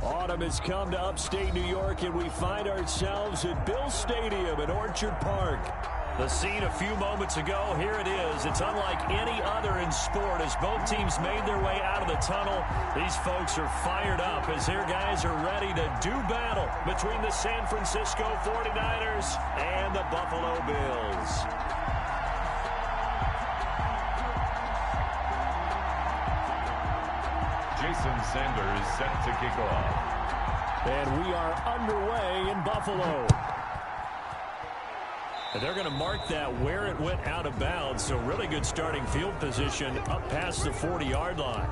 Autumn has come to upstate New York, and we find ourselves at Bill Stadium in Orchard Park. The scene a few moments ago, here it is. It's unlike any other in sport. As both teams made their way out of the tunnel, these folks are fired up as their guys are ready to do battle between the San Francisco 49ers and the Buffalo Bills. Jason Sanders set to kick off. And we are underway in Buffalo. And they're going to mark that where it went out of bounds. So really good starting field position up past the 40-yard line.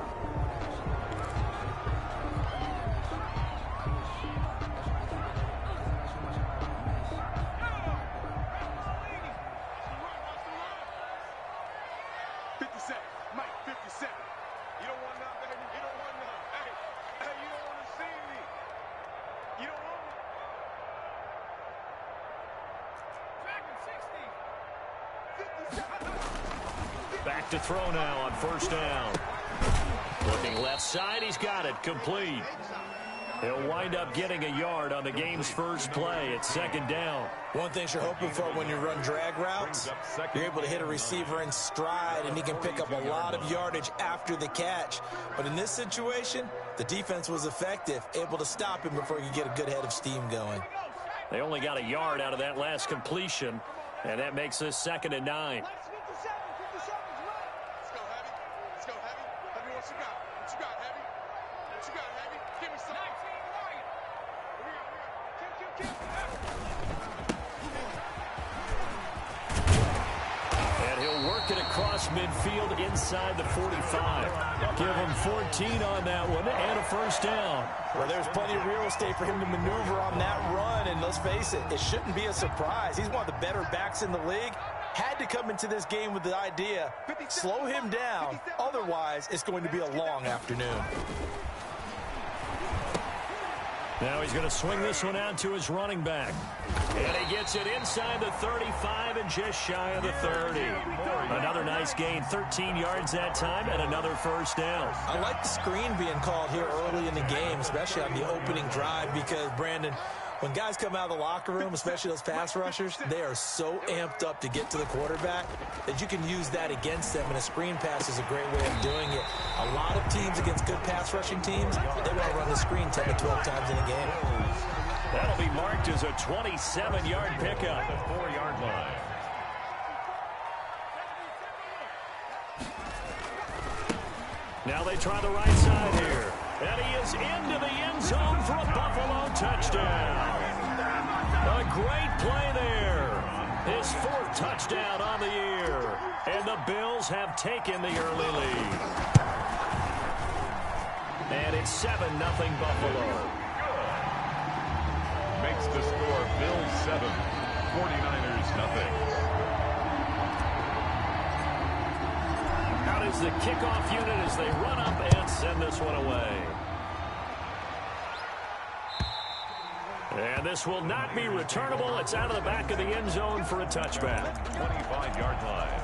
Back to throw now on first down. Looking left side, he's got it, complete. He'll wind up getting a yard on the game's first play. It's second down. One thing you're hoping for when you run drag routes, you're able to hit a receiver in stride, and he can pick up a lot of yardage after the catch. But in this situation, the defense was effective, able to stop him before you get a good head of steam going. They only got a yard out of that last completion, and that makes this 2nd and 9. Across midfield inside the 45. Give him 14 on that one and a first down. Well, there's plenty of real estate for him to maneuver on that run, and let's face it, it shouldn't be a surprise. He's one of the better backs in the league. Had to come into this game with the idea, slow him down, otherwise it's going to be a long afternoon. Now he's going to swing this one out to his running back. And he gets it inside the 35 and just shy of the 30. Another nice gain, 13 yards that time, and another first down. I like the screen being called here early in the game, especially on the opening drive, because, Brandon, when guys come out of the locker room, especially those pass rushers, they are so amped up to get to the quarterback that you can use that against them, and a screen pass is a great way of doing it. A lot of teams against good pass rushing teams, they want to run the screen 10 to 12 times in a game. That'll be marked as a 27-yard pickup. The 4-yard line. Now they try the right side here. And he is into the end zone for a Buffalo touchdown. A great play there. His 4th touchdown on the year. And the Bills have taken the early lead. And it's 7-0 Buffalo. Makes the score Bills 7, 49ers nothing. Out is the kickoff unit as they run up and send this one away. And this will not be returnable. It's out of the back of the end zone for a touchback. 25-yard line.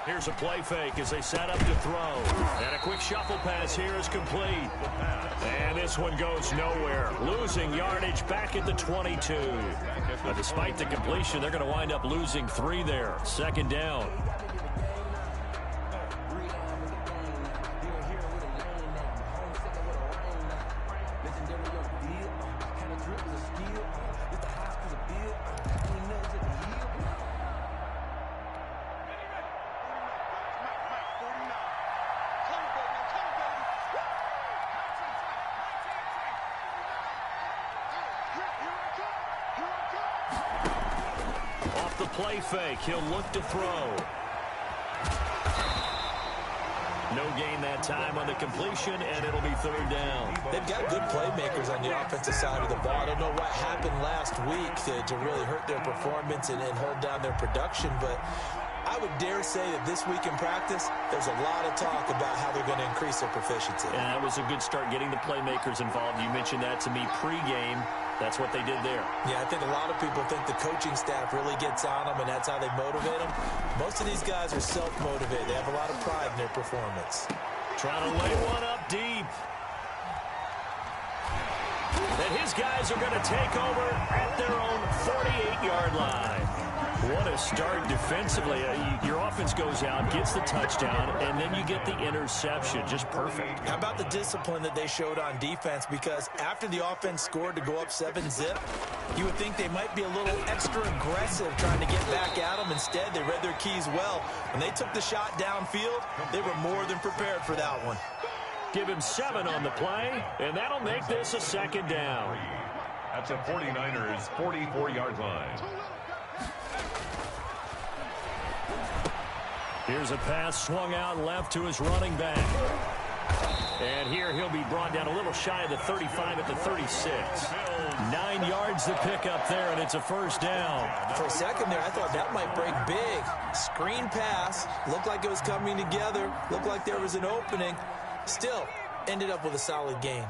Here's a play fake as they set up to throw. And a quick shuffle pass here is complete. And this one goes nowhere. Losing yardage back at the 22. But despite the completion, they're going to wind up losing 3 there. 2nd down. Off the play fake, he'll look to throw. No gain that time on the completion, and it'll be 3rd down. They've got good playmakers on the offensive side of the ball. I don't know what happened last week to really hurt their performance and hold down their production, but I I would dare say that this week in practice, there's a lot of talk about how they're going to increase their proficiency. And that was a good start getting the playmakers involved. You mentioned that to me pregame. That's what they did there. Yeah, I think a lot of people think the coaching staff really gets on them, and that's how they motivate them. Most of these guys are self-motivated. They have a lot of pride in their performance. Trying to lay one up deep. And his guys are going to take over at their own 48-yard line. What a start defensively. Your offense goes out, gets the touchdown, and then you get the interception. Just perfect. How about the discipline that they showed on defense? Because after the offense scored to go up 7-zip, you would think they might be a little extra aggressive trying to get back at them. Instead, they read their keys well. When they took the shot downfield, they were more than prepared for that one. Give him 7 on the play, and that'll make this a second down. At the 49ers' 44-yard line. Here's a pass swung out left to his running back. And here he'll be brought down a little shy of the 35 at the 36. 9 yards to pick up there, and it's a first down. For a second there, I thought that might break big. Screen pass. Looked like it was coming together. Looked like there was an opening. Still, ended up with a solid gain.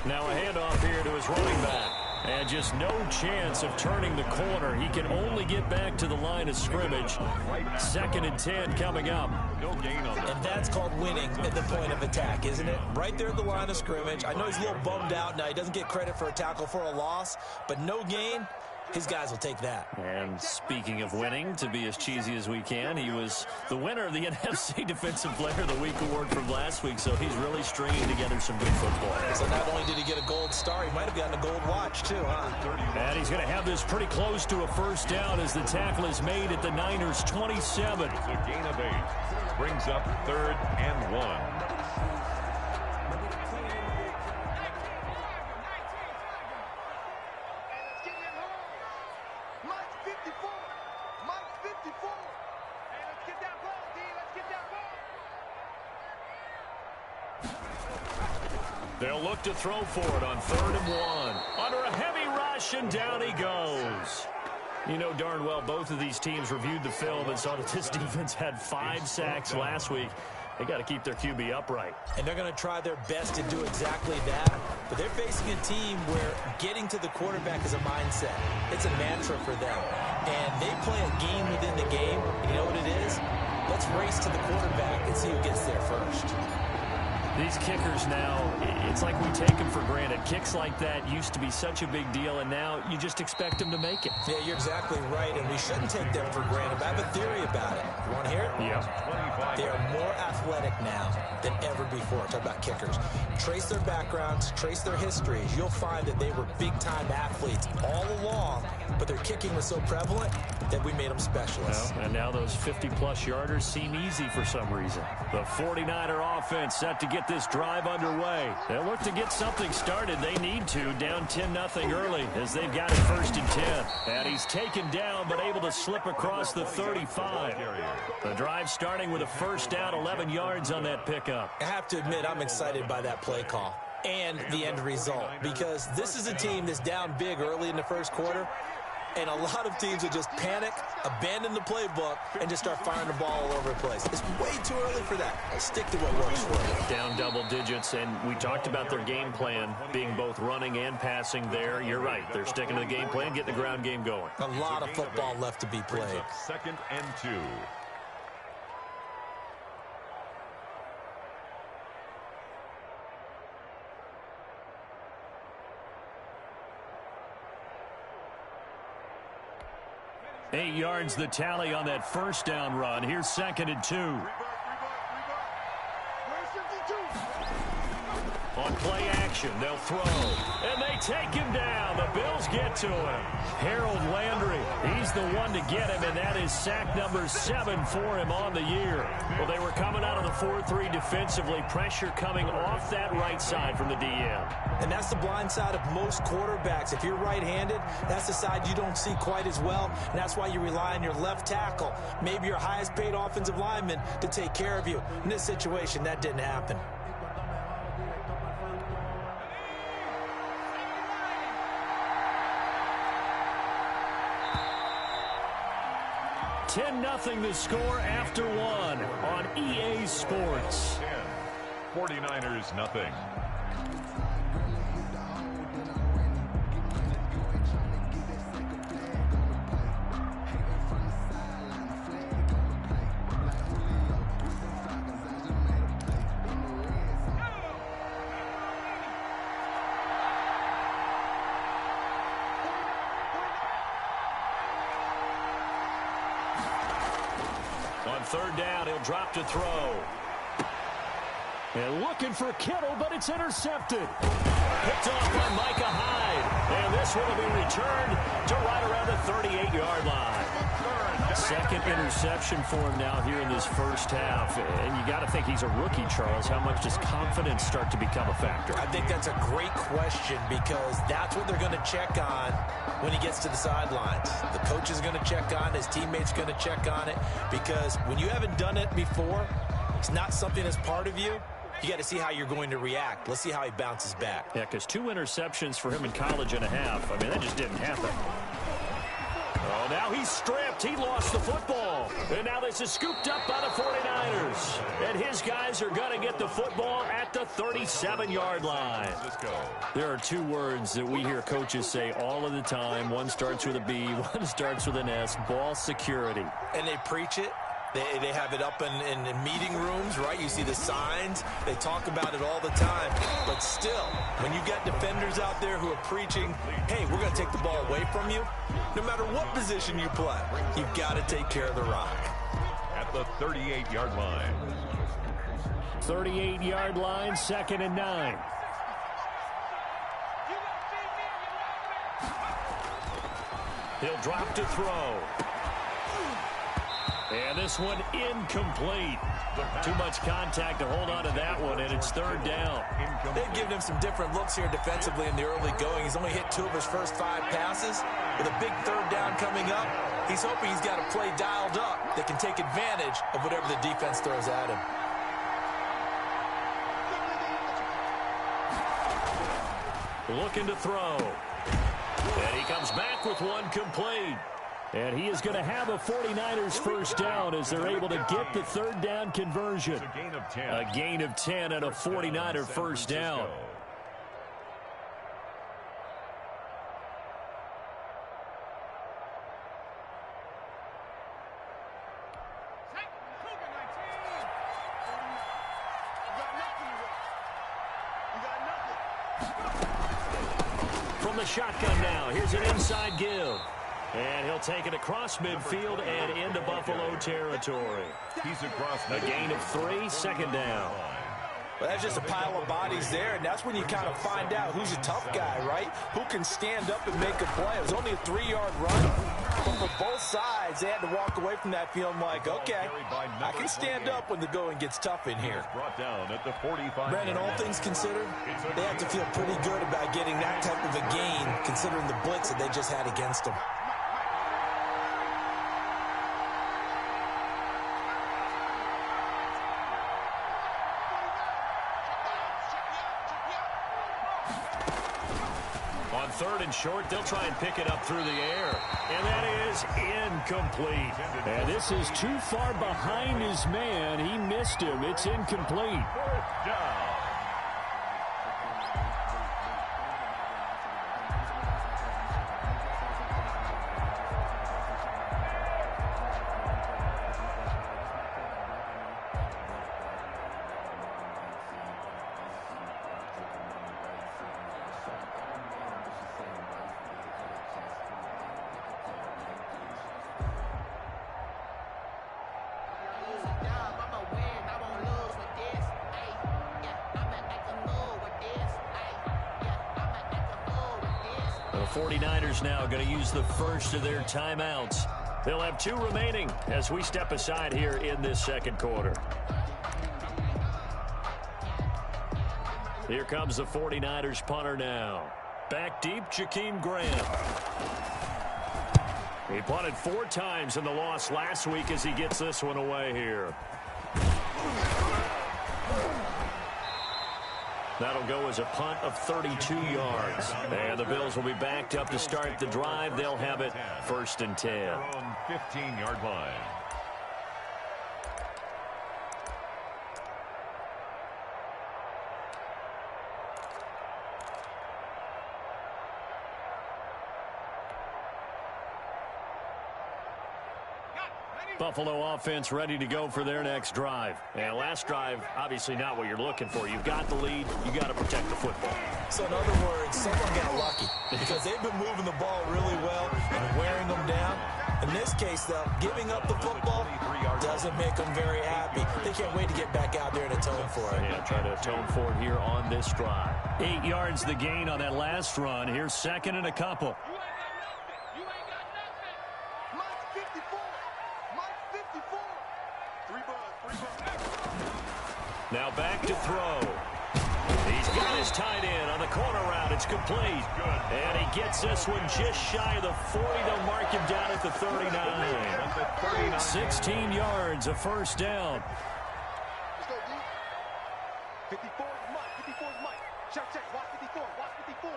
Now a handoff here to his running back. And just no chance of turning the corner. He can only get back to the line of scrimmage. 2nd and 10 coming up. No gain on that. And that's called winning at the point of attack, isn't it? Right there at the line of scrimmage. I know he's a little bummed out now. He doesn't get credit for a tackle for a loss, but no gain. His guys will take that. And speaking of winning, to be as cheesy as we can, he was the winner of the NFC Defensive Player of the Week award from last week, so he's really stringing together some good football. So not only did he get a gold star, he might have gotten a gold watch too, huh? And he's going to have this pretty close to a first down as the tackle is made at the Niners' 27. It's a gain of 8. Brings up 3rd and 1. They'll look to throw for it on 3rd and 1. Under a heavy rush, and down he goes. You know darn well both of these teams reviewed the film and saw that this defense had 5 sacks last week. They got to keep their QB upright. And they're going to try their best to do exactly that. But they're facing a team where getting to the quarterback is a mindset. It's a mantra for them. And they play a game within the game. And you know what it is? Let's race to the quarterback and see who gets there first. These kickers now, it's like we take them for granted. Kicks like that used to be such a big deal, and now you just expect them to make it. Yeah, you're exactly right, and we shouldn't take them for granted. But I have a theory about it. You want to hear it? Yeah. They are more athletic now than ever before. Talk about kickers. Trace their backgrounds, trace their histories. You'll find that they were big-time athletes all along, but their kicking was so prevalent that we made them specialists. Well, and now those 50-plus yarders seem easy for some reason. The 49er offense set to get this drive underway. They'll look to get something started. They need to. Down 10-0 early as they've got it 1st and 10. And he's taken down but able to slip across the 35. The drive starting with a first down, 11 yards on that pickup. I have to admit, I'm excited by that play call and the end result, because this is a team that's down big early in the first quarter, and a lot of teams will just panic, abandon the playbook, and just start firing the ball all over the place. It's way too early for that. Stick to what works for you. Down double digits, and we talked about their game plan being both running and passing there. You're right. They're sticking to the game plan, getting the ground game going. A lot of football left to be played. 2nd and 2. Eight yards the tally on that first down run. Here's 2nd and 2. On play action, they'll throw. And they take him down. The Bills get to him. Harold Landry, he's the one to get him, and that is sack number 7 for him on the year. Well, they were coming out of the 4-3 defensively. Pressure coming off that right side from the DM. And that's the blind side of most quarterbacks. If you're right-handed, that's the side you don't see quite as well, and that's why you rely on your left tackle, maybe your highest-paid offensive lineman, to take care of you. In this situation, that didn't happen. 10-0 the score after one on EA Sports. 49ers nothing. On third down, he'll drop to throw. And looking for Kittle, but it's intercepted. Picked off by Micah Hyde. And this one will be returned to right around the 38-yard line. Second interception for him now here in this first half. And you got to think he's a rookie, Charles. How much does confidence start to become a factor? I think that's a great question because that's what they're going to check on when he gets to the sidelines. The coach is going to check on it. His teammates going to check on it because when you haven't done it before, it's not something that's part of you. You got to see how you're going to react. Let's see how he bounces back. Yeah, because 2 interceptions for him in college and a half. I mean, that just didn't happen. Oh, now he's stripped. He lost the football. And now this is scooped up by the 49ers. And his guys are going to get the football at the 37-yard line. There are 2 words that we hear coaches say all of the time. One starts with a B, one starts with an S, ball security. And they preach it. They have it up in meeting rooms, right? You see the signs. They talk about it all the time. But still, when you got defenders out there who are preaching, hey, we're going to take the ball away from you, no matter what position you play, you've got to take care of the rock. At the 38-yard line. 38-yard line, 2nd and 9. He'll drop to throw. And this one incomplete. Too much contact to hold on to that one, and it's 3rd down. They've given him some different looks here defensively in the early going. He's only hit 2 of his first 5 passes. With a big 3rd down coming up, he's hoping he's got a play dialed up that can take advantage of whatever the defense throws at him. Looking to throw. And he comes back with one complete. And he is going to have a 49ers first down as they're able to get the 3rd down conversion. A gain of 10. A gain of 10 and a 49er first down. From the shotgun now, here's an inside give. And he'll take it across midfield and into Buffalo territory. He's across A gain of 3, 2nd down. Well, that's just a pile of bodies there, and that's when you kind of find out who's a tough guy, right? Who can stand up and make a play. It was only a 3-yard run, but for both sides, they had to walk away from that feeling like, okay, I can stand up when the going gets tough in here. Brought down at the 45. Brandon, all things considered, they have to feel pretty good about getting that type of a gain, considering the blitz that they just had against them. On 3rd and short, they'll try and pick it up through the air. And that is incomplete. And this is too far behind his man. He missed him. It's incomplete. 4th down. The 49ers now going to use the first of their timeouts. They'll have 2 remaining as we step aside here in this 2nd quarter. Here comes the 49ers punter now. Back deep, Jakeem Graham. He punted 4 times in the loss last week as he gets this one away here. That'll go as a punt of 32 yards. And the Bills will be backed up to start the drive. They'll have it 1st and 10. From 15-yard line. Buffalo offense ready to go for their next drive. And last drive, obviously not what you're looking for. You've got the lead. You got to protect the football. So in other words, someone got lucky because they've been moving the ball really well and wearing them down. In this case, though, giving up the football doesn't make them very happy. They can't wait to get back out there and atone for it. Yeah, try to atone for it here on this drive. 8 yards the gain on that last run. Here's 2nd and a couple. Now back to throw. He's got his tight end on the corner route. It's complete. And he gets this one just shy of the 40. They'll mark him down at the 39. 16 yards, a 1st down. 54 is Mike. 54 is Mike. Check. Watch 54. Watch 54.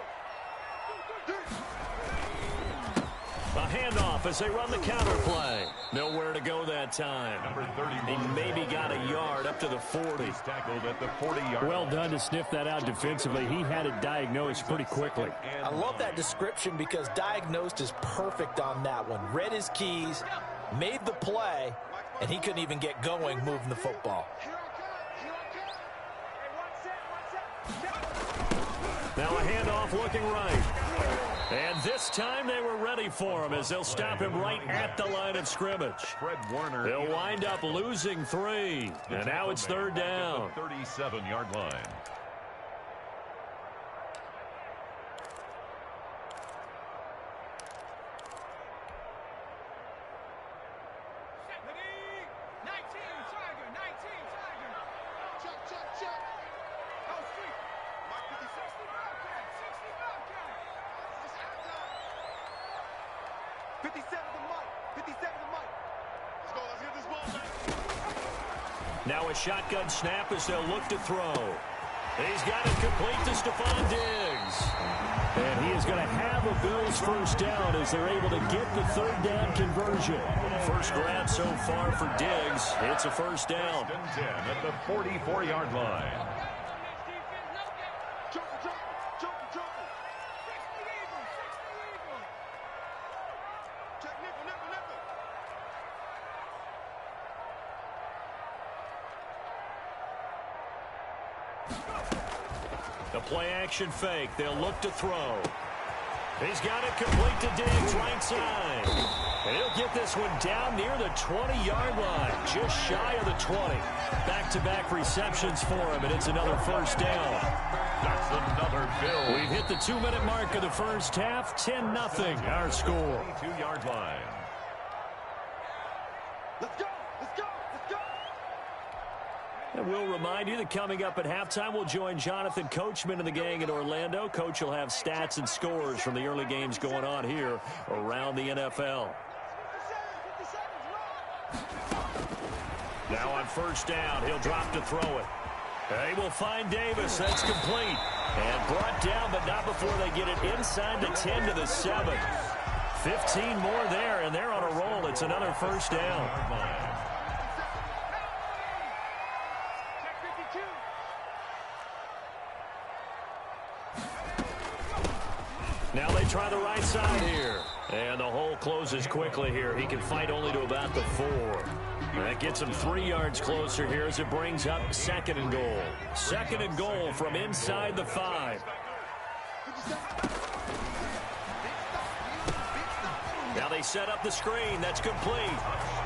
A handoff as they run the counter play. Nowhere to go that time. Number 30. He maybe got a yard up to the 40. He's tackled at the 40-yard. Well done to sniff that out defensively. He had it diagnosed pretty quickly. I love that description because diagnosed is perfect on that one. Read his keys, made the play, and he couldn't even get going moving the football. Now a handoff looking right. And this time they were ready for him as they'll stop him right at the line of scrimmage. Fred Warner. They'll wind up losing 3. And now it's 3rd down. 37-yard line. Now a shotgun snap as they'll look to throw. He's got it complete to Stephon Diggs. And he is going to have a Bills 1st down as they're able to get the 3rd down conversion. First grab so far for Diggs. It's a 1st down. 10 at the 44-yard line. The play-action fake. They'll look to throw. He's got it complete to Diggs, right side. And he'll get this one down near the 20-yard line, just shy of the 20. Back-to-back receptions for him, and it's another 1st down. That's another Bill. We've hit the 2-minute mark of the first half. 10-0 our score. 22-yard line. Let's go. And we'll remind you that coming up at halftime, we'll join Jonathan Coachman and the gang in Orlando. Coach will have stats and scores from the early games going on here around the NFL. Now on 1st down, he'll drop to throw it. They will find Davis. That's complete. And brought down, but not before they get it inside the 10 to the 7. 15 more there, and they're on a roll. It's another 1st down. Now they try the right side here. And the hole closes quickly here. He can fight only to about the 4. And that gets him 3 yards closer here as it brings up 2nd and goal. 2nd and goal from inside the 5. Now they set up the screen. That's complete.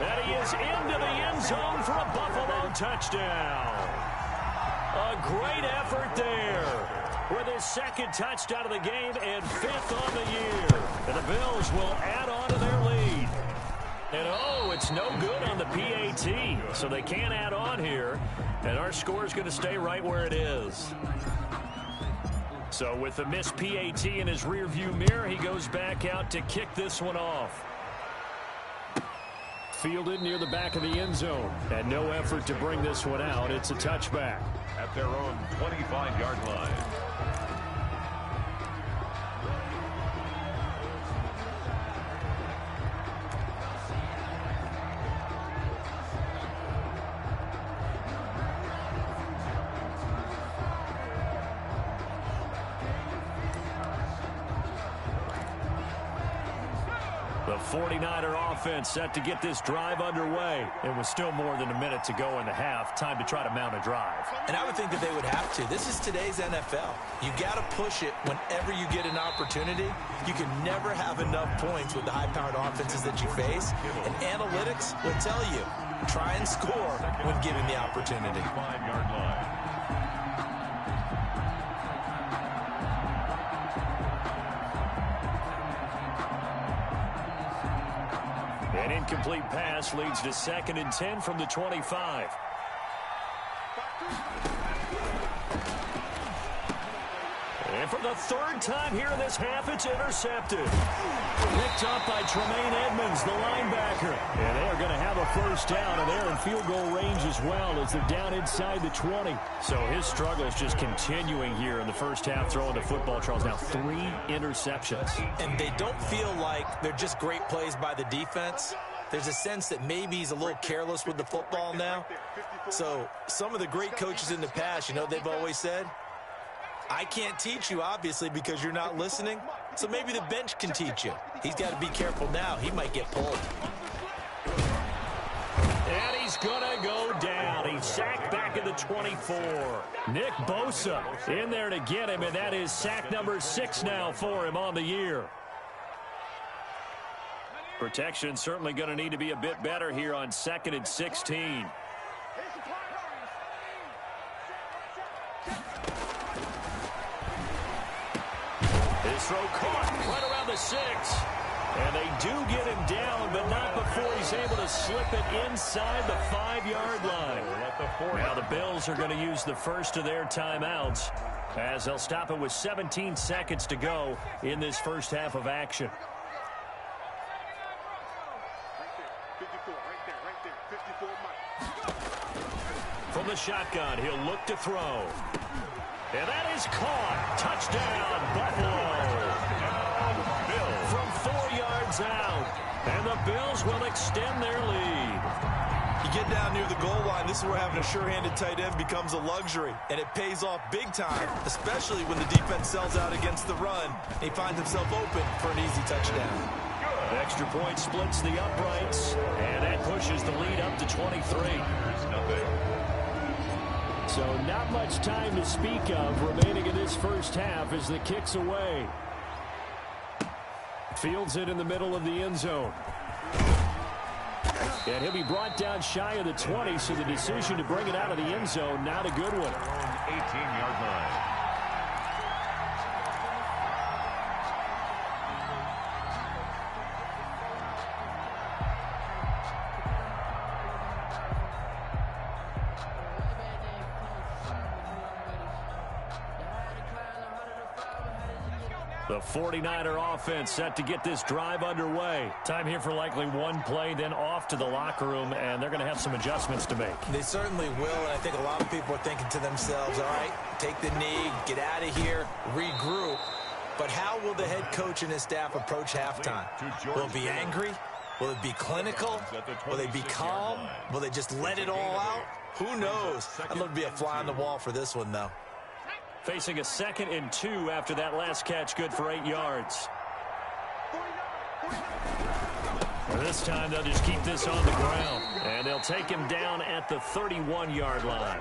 And he is into the end zone for a Buffalo touchdown. A great effort there. With his 2nd touchdown of the game and 5th on the year. And the Bills will add on to their lead. And oh, it's no good on the PAT. So they can't add on here. And our score is going to stay right where it is. So with the missed PAT in his rearview mirror, he goes back out to kick this one off. Fielded near the back of the end zone. And no effort to bring this one out. It's a touchback. At their own 25-yard line. The 49er offense set to get this drive underway. It was still more than a minute to go in the half. Time to try to mount a drive. And I would think that they would have to. This is today's NFL. You got to push it whenever you get an opportunity. You can never have enough points with the high-powered offenses that you face. And analytics will tell you, try and score when given the opportunity. 5-yard line. An incomplete pass leads to 2nd and 10 from the 25. And for the 3rd time here in this half, it's intercepted. Picked up by Tremaine Edmonds, the linebacker. And they are going to have a first down, and they're in field goal range as well as they're down inside the 20. So his struggle is just continuing here in the first half, throwing the football. Charles, now 3 interceptions. And they don't feel like they're just great plays by the defense. There's a sense that maybe he's a little careless with the football now. So some of the great coaches in the past, you know, they've always said, I can't teach you, obviously, because you're not listening. So maybe the bench can teach you. He's got to be careful now. He might get pulled. And he's going to go down. He's sacked back at the 24. Nick Bosa in there to get him, and that is sack number 6 now for him on the year. Protection certainly going to need to be a bit better here on 2nd and 16. His throw caught right around the 6. And they do get him down, but not before he's able to slip it inside the 5-yard line. Now the Bills are going to use the first of their timeouts as they'll stop it with 17 seconds to go in this first half of action. From the shotgun, he'll look to throw. And that is caught. Touchdown, Buffalo. From 4 yards out. And the Bills will extend their lead. You get down near the goal line, this is where having a sure-handed tight end becomes a luxury. And it pays off big time, especially when the defense sells out against the run. And he finds himself open for an easy touchdown. Extra point splits the uprights. And that pushes the lead up to 23. So not much time to speak of remaining in this first half as the kick's away. Fields it in the middle of the end zone. And he'll be brought down shy of the 20, so the decision to bring it out of the end zone, not a good one. 18-yard line. The 49er offense set to get this drive underway. Time here for likely one play, then off to the locker room, and they're going to have some adjustments to make. They certainly will, and I think a lot of people are thinking to themselves, all right, take the knee, get out of here, regroup. But how will the head coach and his staff approach halftime? Will it be angry? Will it be clinical? Will they be calm? Will they just let it all out? Who knows? I'd love to be a fly on the wall for this one, though. Facing a 2nd and 2 after that last catch, good for 8 yards. This time they'll just keep this on the ground, and they'll take him down at the 31-yard line.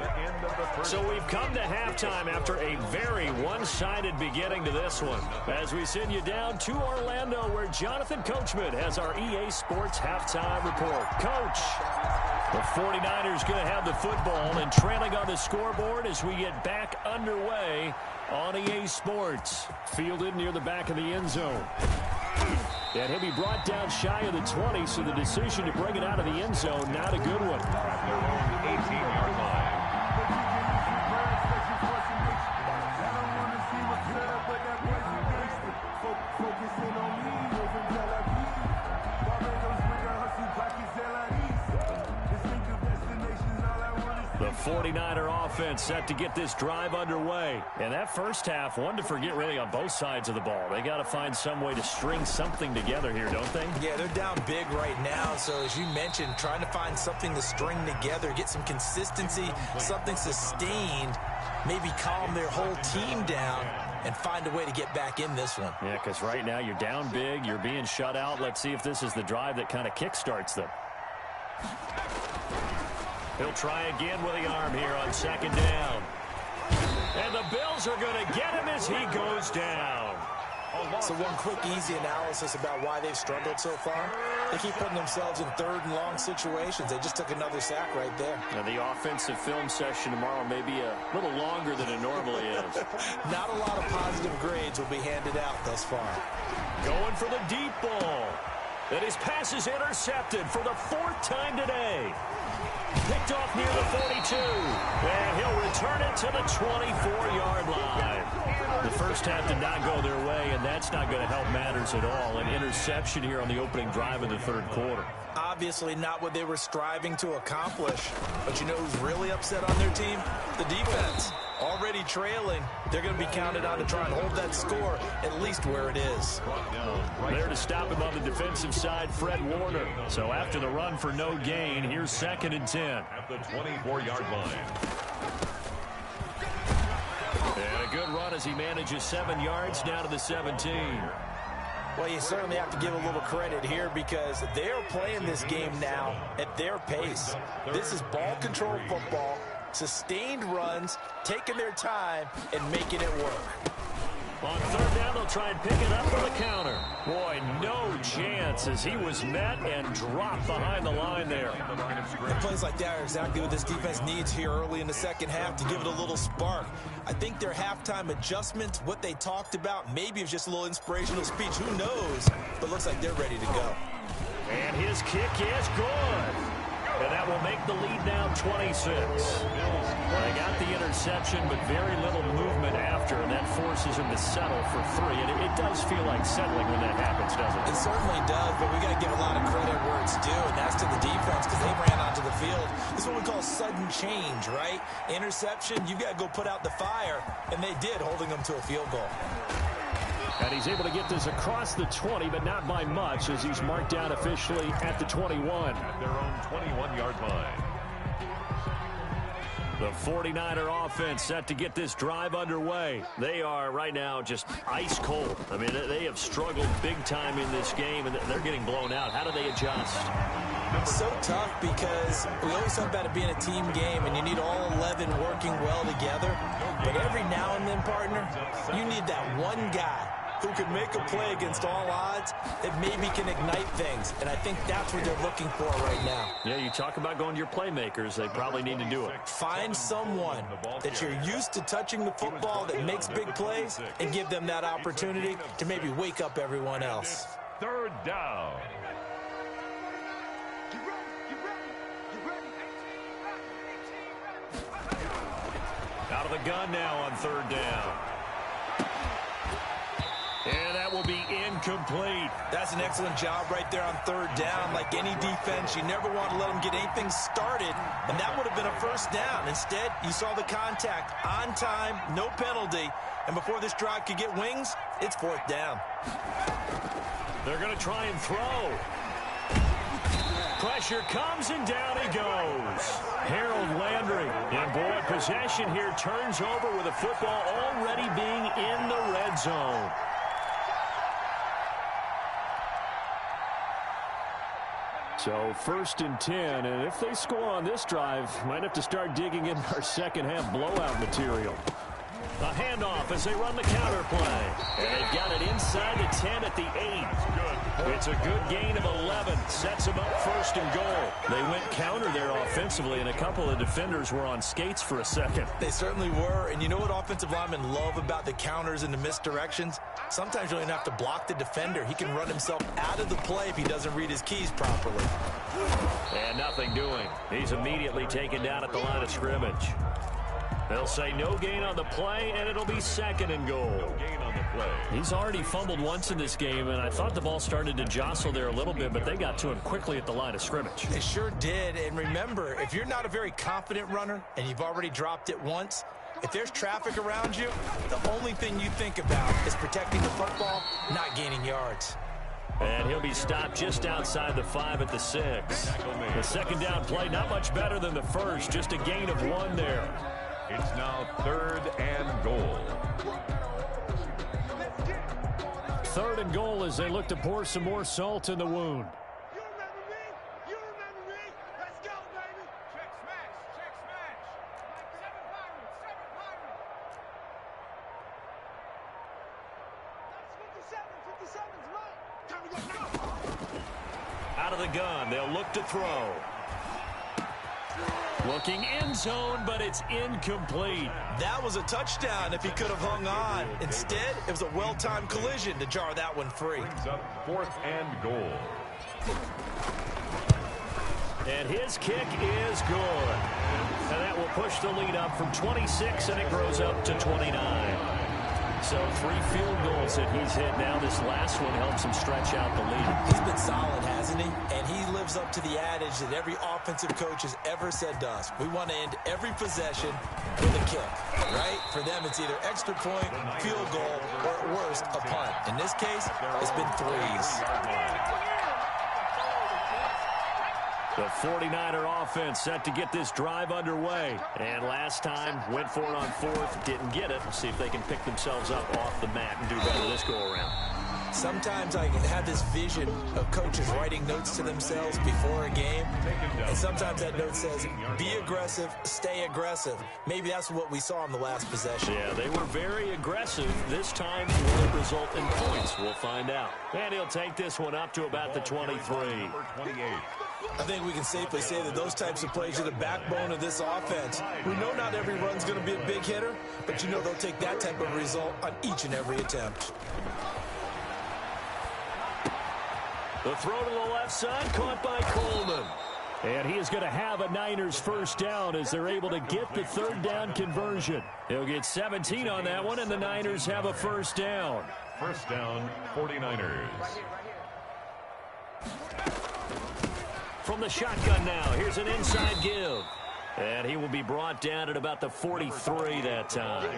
So we've come to halftime after a very one-sided beginning to this one, as we send you down to Orlando, where Jonathan Coachman has our EA Sports halftime report. Coach, the 49ers going to have the football and trailing on the scoreboard as we get back underway on EA Sports. Fielded near the back of the end zone. And he'll be brought down shy of the 20, so the decision to bring it out of the end zone, not a good one. 18-yard line. Focusing on me, The 49er offense set to get this drive underway. And that first half, one to forget really on both sides of the ball. They got to find some way to string something together here, don't they? Yeah, they're down big right now. So as you mentioned, trying to find something to string together, get some consistency, something sustained, maybe calm their whole team down and find a way to get back in this one. Yeah, because right now you're down big, you're being shut out. Let's see if this is the drive that kind of kickstarts them. He'll try again with the arm here on second down. And the Bills are going to get him as he goes down. So one quick, easy analysis about why they've struggled so far. They keep putting themselves in third and long situations. They just took another sack right there. Now the offensive film session tomorrow may be a little longer than it normally is. Not a lot of positive grades will be handed out thus far. Going for the deep ball. And his pass is intercepted for the fourth time today. Picked off near the 42. And he'll return it to the 24-yard line. The first half did not go their way, and that's not going to help matters at all. An interception here on the opening drive of the third quarter. Obviously not what they were striving to accomplish. But you know who's really upset on their team? The defense. Already trailing. They're going to be counted on to try and hold that score at least where it is. There to stop him on the defensive side, Fred Warner. So after the run for no gain, here's 2nd and 10. At the 24-yard line. And a good run as he manages 7 yards down to the 17. Well, you certainly have to give a little credit here because they're playing this game now at their pace. This is ball control football, sustained runs, taking their time, and making it work. On third down, they'll try and pick it up for the counter. Boy, no chance as he was met and dropped behind the line there. And plays like that are exactly what this defense needs here early in the second half to give it a little spark. I think their halftime adjustments, what they talked about, maybe it was just a little inspirational speech. Who knows? But looks like they're ready to go. And his kick is good. And that will make the lead now 26. They got the interception, but very little movement after, and that forces him to settle for 3. And it does feel like settling when that happens, doesn't it? It certainly does, but we got to give a lot of credit where it's due, and that's to the defense because they ran onto the field. This is what we call sudden change, right? Interception, you've got to go put out the fire, and they did, holding them to a field goal. And he's able to get this across the 20, but not by much as he's marked down officially at the 21. At their own 21-yard line. The 49er offense set to get this drive underway. They are right now just ice cold. I mean, they have struggled big time in this game, and they're getting blown out. How do they adjust? So tough because we always talk about it being a team game, and you need all 11 working well together. But every now and then, partner, you need that one guy who can make a play against all odds that maybe can ignite things. And I think that's what they're looking for right now. Yeah, you talk about going to your playmakers. They probably need to do it. Find someone that you're used to touching the football that makes big plays and give them that opportunity to maybe wake up everyone else. Third down. Out of the gun now on third down. And that will be incomplete. That's an excellent job right there on third down. Like any defense, you never want to let them get anything started, and that would have been a first down. Instead, you saw the contact on time, no penalty, and before this drive could get wings, it's fourth down. They're going to try and throw. Pressure comes, and down he goes. Harold Landry. And, boy, possession here turns over with the football already being in the red zone. So 1st and 10, and if they score on this drive, might have to start digging in our second half blowout material. A handoff as they run the counter play. And they've got it inside the 10 at the 8. It's a good gain of 11. Sets them up 1st and goal. They went counter there offensively, and a couple of defenders were on skates for a second. They certainly were. And you know what offensive linemen love about the counters and the misdirections? Sometimes you don't even have to block the defender. He can run himself out of the play if he doesn't read his keys properly. And nothing doing. He's immediately taken down at the line of scrimmage. They'll say no gain on the play, and it'll be second and goal. No gain on the play. He's already fumbled once in this game, and I thought the ball started to jostle there a little bit, but they got to him quickly at the line of scrimmage. They sure did, and remember, if you're not a very confident runner and you've already dropped it once, if there's traffic around you, the only thing you think about is protecting the football, not gaining yards. And he'll be stopped just outside the 5 at the 6. The second down play, not much better than the first, just a gain of 1 there. It's now 3rd and goal. 3rd and goal as they look to pour some more salt in the wound. You remember me? You remember me? Let's go, baby. Check smash. Check smash. 7 Pirates. 7 Pirates. That's 57. 57's right. Time to go. Out of the gun, they'll look to throw. Looking end zone, but it's incomplete. That was a touchdown if he could have hung on. Instead, it was a well-timed collision to jar that one free. Brings up 4th and goal. And his kick is good. And that will push the lead up from 26, and it grows up to 29. So 3 field goals that he's hit now. This last one helps him stretch out the lead. He's been solid, hasn't he? And he lives up to the adage that every offensive coach has ever said to us. We want to end every possession with a kick, right? For them, it's either extra point, field goal, or at worst, a punt. In this case, it's been 3s. The 49er offense set to get this drive underway. And last time, went for it on 4th, didn't get it. See if they can pick themselves up off the mat and do better this go-around. Sometimes I have this vision of coaches writing notes to themselves before a game. And sometimes that note says, be aggressive, stay aggressive. Maybe that's what we saw in the last possession. Yeah, they were very aggressive. This time, will it result in points? We'll find out. And he'll take this one up to about the 23. Number 28. I think we can safely say that those types of plays are the backbone of this offense. We know not every run's going to be a big hitter, but you know they'll take that type of result on each and every attempt. The throw to the left side, caught by Coleman. And he is going to have a Niners first down as they're able to get the 3rd down conversion. He'll get 17 on that one, and the Niners have a first down. First down, 49ers. From the shotgun now, here's an inside give. And he will be brought down at about the 43 that time.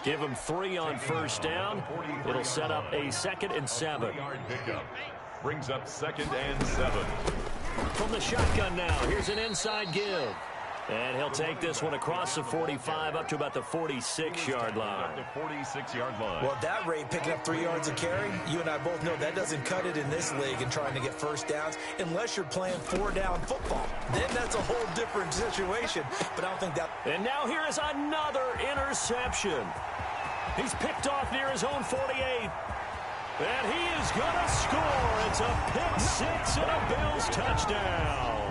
Give him 3 on first down. It'll set up a 2nd and 7. Yard pickup. Brings up 2nd and 7. From the shotgun now, here's an inside give. And he'll take this one across the 45 up to about the 46-yard line. The 46-yard line. Well, at that rate, picking up 3 yards a carry, you and I both know that doesn't cut it in this league and trying to get first downs unless you're playing 4-down football. Then that's a whole different situation, but I don't think that... And now here is another interception. He's picked off near his own 48. And he is going to score. It's a pick 6 and a Bills touchdown.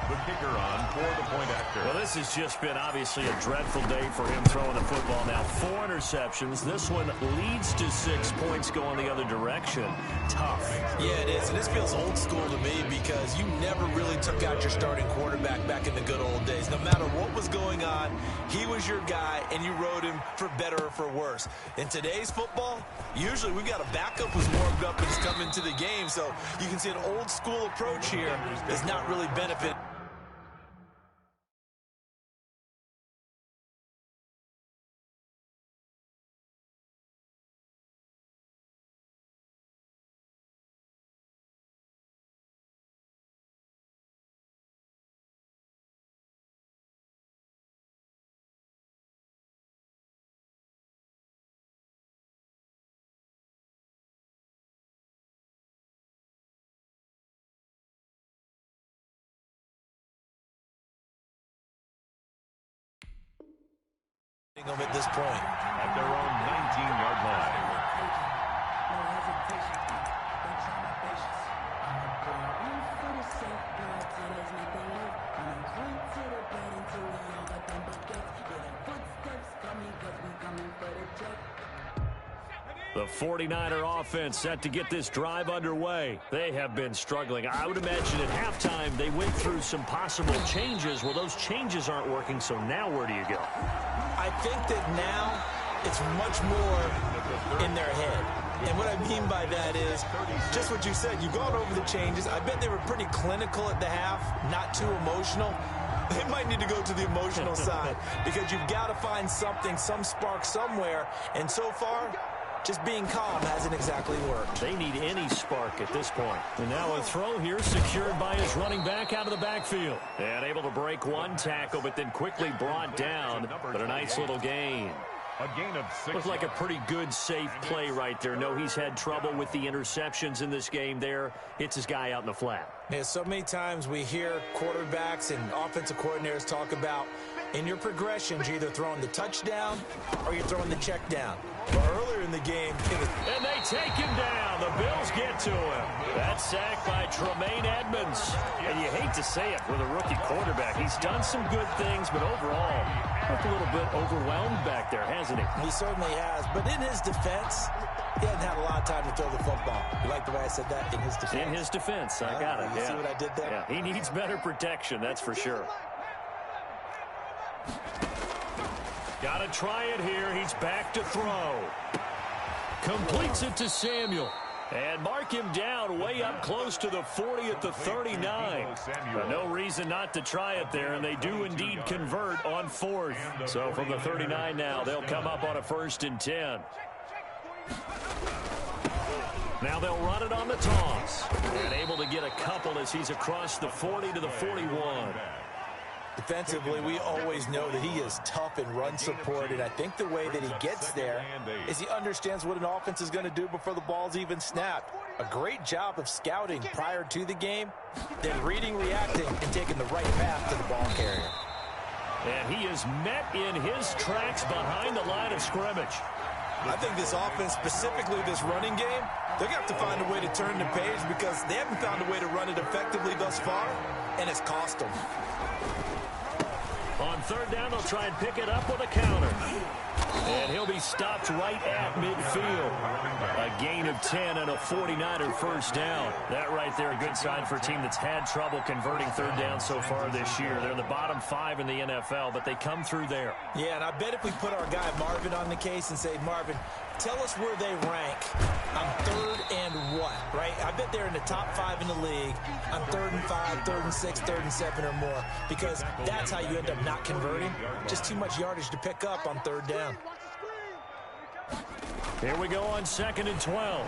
The kicker on for the point after. Well, this has just been obviously a dreadful day for him throwing the football. Now 4 interceptions. This one leads to 6 points going the other direction. Tough. Yeah, it is. And this feels old school to me because you never really took out your starting quarterback back in the good old days. No matter what was going on, he was your guy, and you rode him for better or for worse. In today's football, usually we've got a backup who's warmed up and has come into the game. So you can see an old school approach here does not really benefit. Them at this point. At their own 19-yard line. The 49er offense set to get this drive underway. They have been struggling. I would imagine at halftime they went through some possible changes. Well, those changes aren't working, so now where do you go? I think that now it's much more in their head. And what I mean by that is just what you said. You've gone over the changes. I bet they were pretty clinical at the half, not too emotional. They might need to go to the emotional side because you've got to find something, some spark somewhere. And so far, just being calm hasn't exactly worked. They need any spark at this point. And now a throw here secured by his running back out of the backfield. And able to break one tackle, but then quickly brought down. But a nice little gain. A gain of 6. Looks like a pretty good, safe play right there. No, he's had trouble with the interceptions in this game there. Hits his guy out in the flat. Yeah, so many times we hear quarterbacks and offensive coordinators talk about in your progressions, you're either throwing the touchdown or you're throwing the check down. But earlier in the game, it was... And they take him down. The Bills get to him. That sack by Tremaine Edmonds. And you hate to say it with a rookie quarterback. He's done some good things, but overall, looked a little bit overwhelmed back there, hasn't he? He certainly has. But in his defense, he hasn't had a lot of time to throw the football. You like the way I said that? In his defense. In his defense. I got it. You see what I did there? Yeah, he needs better protection, that's for sure. Got to try it here. He's back to throw. Completes it to Samuel. And mark him down way up close to the 40 at the 39. No reason not to try it there, and they do indeed convert on 4th. So from the 39 now, they'll come up on a 1st and 10. Now they'll run it on the toss. And able to get a couple as he's across the 40 to the 41. Defensively, we always know that he is tough in run support, and I think the way that he gets there is he understands what an offense is going to do before the ball's even snapped. A great job of scouting prior to the game, then reading, reacting, and taking the right path to the ball carrier. And he is met in his tracks behind the line of scrimmage. I think this offense, specifically this running game, they're going to have to find a way to turn the page because they haven't found a way to run it effectively thus far, and it's cost them. On 3rd down, they'll try and pick it up with a counter. And he'll be stopped right at midfield. A gain of 10 and a 49er 1st down. That right there, a good sign for a team that's had trouble converting 3rd down so far this year. They're in the bottom 5 in the NFL, but they come through there. Yeah, and I bet if we put our guy Marvin on the case and say, Marvin, tell us where they rank on 3rd and what, right? I bet they're in the top 5 in the league on 3rd and 5, 3rd and 6, 3rd and 7 or more, because that's how you end up not converting. Just too much yardage to pick up on 3rd down. Here we go on 2nd and 12.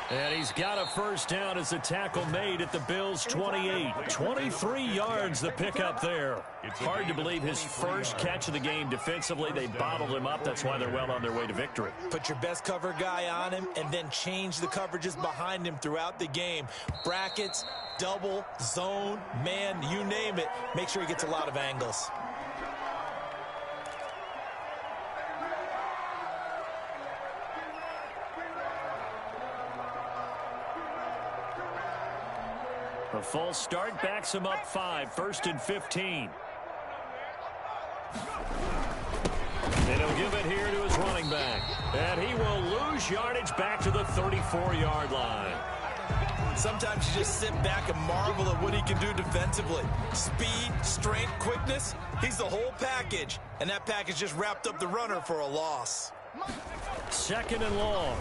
And he's got a 1st down as the tackle made at the Bills' 28. 23 yards the pickup there. It's hard to believe his first catch of the game defensively. They bottled him up. That's why they're well on their way to victory. Put your best cover guy on him and then change the coverages behind him throughout the game. Brackets, double, zone, man, you name it. Make sure he gets a lot of angles. A false start backs him up 5, 1st and 15. And he'll give it here to his running back. And he will lose yardage back to the 34-yard line. Sometimes you just sit back and marvel at what he can do defensively. Speed, strength, quickness, he's the whole package. And that package just wrapped up the runner for a loss. 2nd and long.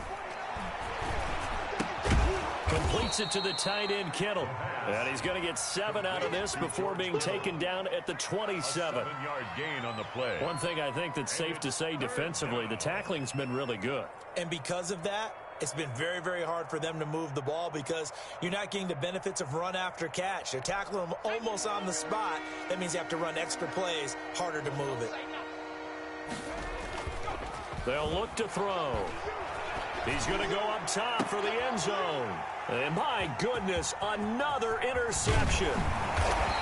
Completes it to the tight end, Kittle. And he's going to get 7 out of this before being taken down at the 27. 7-yard gain on the play. One thing I think that's safe to say defensively, the tackling's been really good. And because of that, it's been very, very hard for them to move the ball because you're not getting the benefits of run after catch. They're tackling them almost on the spot. That means you have to run extra plays, harder to move it. They'll look to throw. He's going to go up top for the end zone. And my goodness, another interception.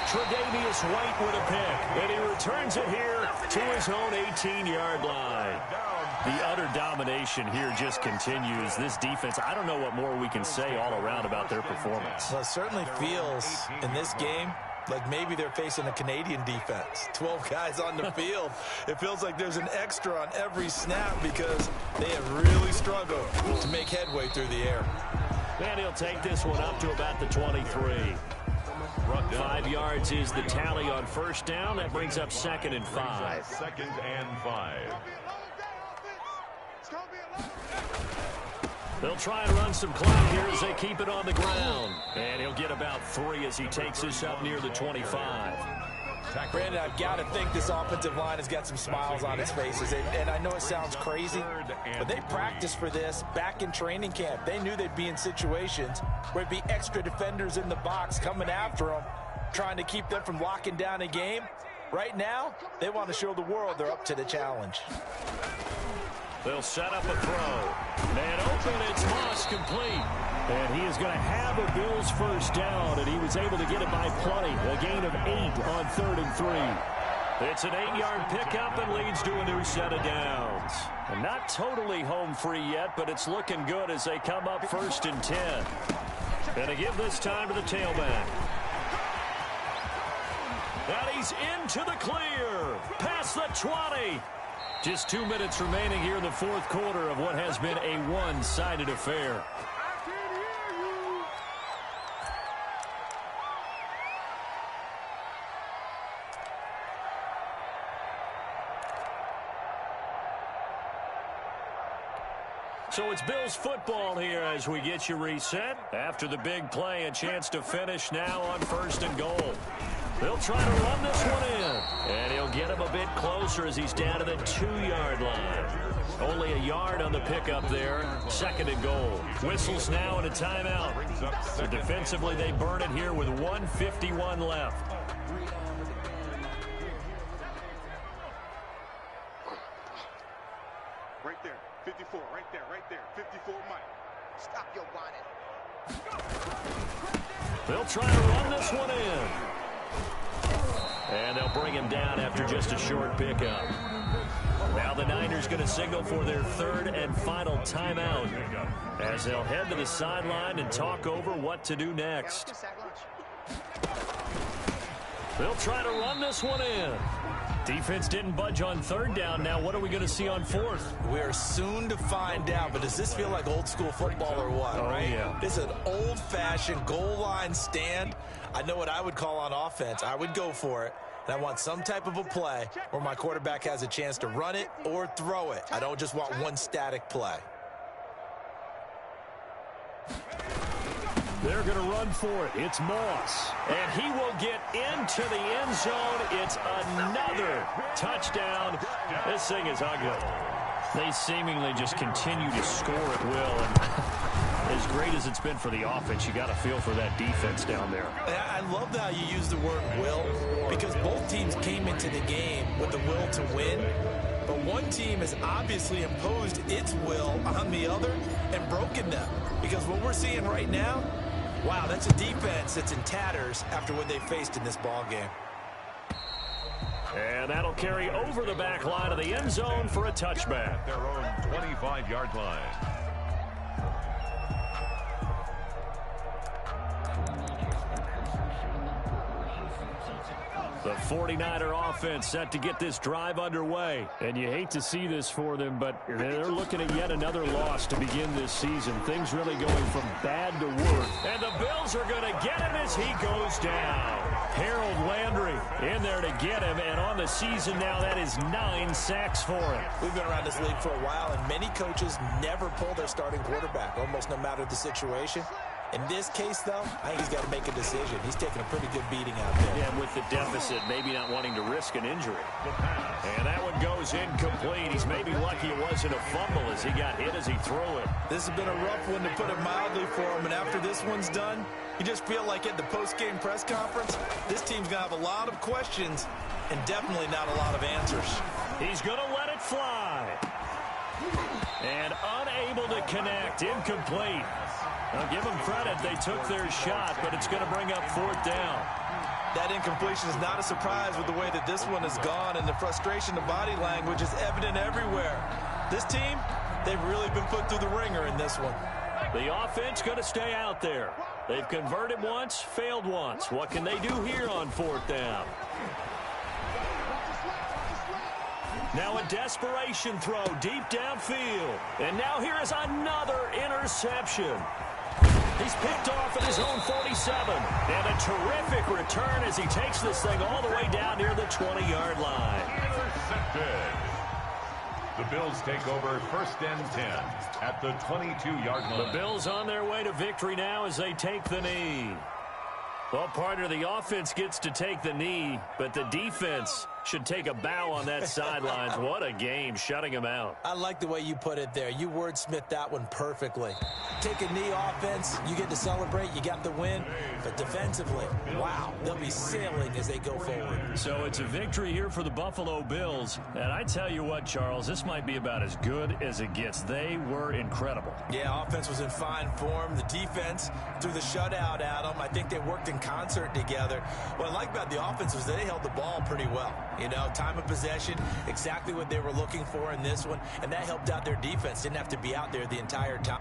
Tre'Davious White with a pick. And he returns it here to his own 18-yard line. The utter domination here just continues. This defense, I don't know what more we can say all around about their performance. Well, it certainly feels in this game like maybe they're facing a Canadian defense. 12 guys on the field. It feels like there's an extra on every snap because they have really struggled to make headway through the air. And he'll take this one up to about the 23. 5 yards is the tally on first down. That brings up 2nd and 5. 2nd and 5. They'll try and run some clock here as they keep it on the ground. And he'll get about 3 as he takes this up near the 25. Brandon, I've got to think this offensive line has got some smiles on its faces. And I know it sounds crazy, but they practiced for this back in training camp. They knew they'd be in situations where there'd be extra defenders in the box coming after them, trying to keep them from locking down a game. Right now, they want to show the world they're up to the challenge. They'll set up a throw. And open, it's Moss, complete. And he is going to have a Bills first down, and he was able to get it by plenty. A gain of 8 on 3rd and 3. It's an 8-yard pickup and leads to a new set of downs. And not totally home free yet, but it's looking good as they come up 1st and 10. And to give this time to the tailback. And he's into the clear. Past the 20. Just 2 minutes remaining here in the 4th quarter of what has been a one-sided affair. So it's Bills football here as we get you reset. After the big play, a chance to finish now on 1st and goal. They'll try to run this one in. And he'll get him a bit closer as he's down to the 2-yard line. Only a yard on the pickup there. 2nd and goal. Whistles now and a timeout. So defensively, they burn it here with 1:51 left. Right there, 54, right there, 54, Mike. Stop your whining. They'll try to run this one in. And they'll bring him down after just a short pickup. Now the Niners going to signal for their 3rd and final timeout as they'll head to the sideline and talk over what to do next. They'll try to run this one in. Defense didn't budge on 3rd down. Now what are we going to see on 4th? We're soon to find out, but does this feel like old school football or what? Oh, right? Yeah. This is an old-fashioned goal line stand. I know what I would call on offense. I would go for it. And I want some type of a play where my quarterback has a chance to run it or throw it. I don't just want one static play. They're going to run for it. It's Moss. And he will get into the end zone. It's another touchdown. This thing is ugly. They seemingly just continue to score at will. And as great as it's been for the offense, you got to feel for that defense down there. I love how you use the word will, because both teams came into the game with the will to win. But one team has obviously imposed its will on the other and broken them. Because what we're seeing right now, wow, that's a defense that's in tatters after what they faced in this ball game. And that'll carry over the back line of the end zone for a touchback. Their own 25-yard line. The 49er offense set to get this drive underway. And you hate to see this for them, but they're looking at yet another loss to begin this season. Things really going from bad to worse. And the Bills are going to get him as he goes down. Harold Landry in there to get him, and on the season now, that is 9 sacks for him. We've been around this league for a while, and many coaches never pull their starting quarterback, almost no matter the situation. In this case, though, I think he's got to make a decision. He's taking a pretty good beating out there. Yeah, and with the deficit, maybe not wanting to risk an injury. And that one goes incomplete. He's maybe lucky it wasn't a fumble as he got hit as he threw it. This has been a rough one, to put it mildly, for him. And after this one's done, you just feel like at the post-game press conference, this team's going to have a lot of questions and definitely not a lot of answers. He's going to let it fly. And unable to connect. Incomplete. I'll give them credit. They took their shot, but it's going to bring up 4th down. That incompletion is not a surprise with the way that this one has gone, and the frustration, the body language is evident everywhere. This team, they've really been put through the ringer in this one. The offense going to stay out there. They've converted once, failed once. What can they do here on 4th down? Now a desperation throw deep downfield. And now here is another interception. He's picked off at his own 47. And a terrific return as he takes this thing all the way down near the 20-yard line. Intercepted. The Bills take over 1st and 10 at the 22-yard line. The Bills on their way to victory now as they take the knee. Well, partner, the offense gets to take the knee, but the defense should take a bow on that sidelines. What a game, shutting him out. I like the way you put it there. You wordsmithed that one perfectly. Take a knee offense, you get to celebrate, you got the win. But defensively, wow, they'll be sailing as they go forward. So it's a victory here for the Buffalo Bills. And I tell you what, Charles, this might be about as good as it gets. They were incredible. Yeah, offense was in fine form. The defense threw the shutout at them. I think they worked in concert together. What I like about the offense was they held the ball pretty well. You know, time of possession, exactly what they were looking for in this one, and that helped out their defense. Didn't have to be out there the entire time.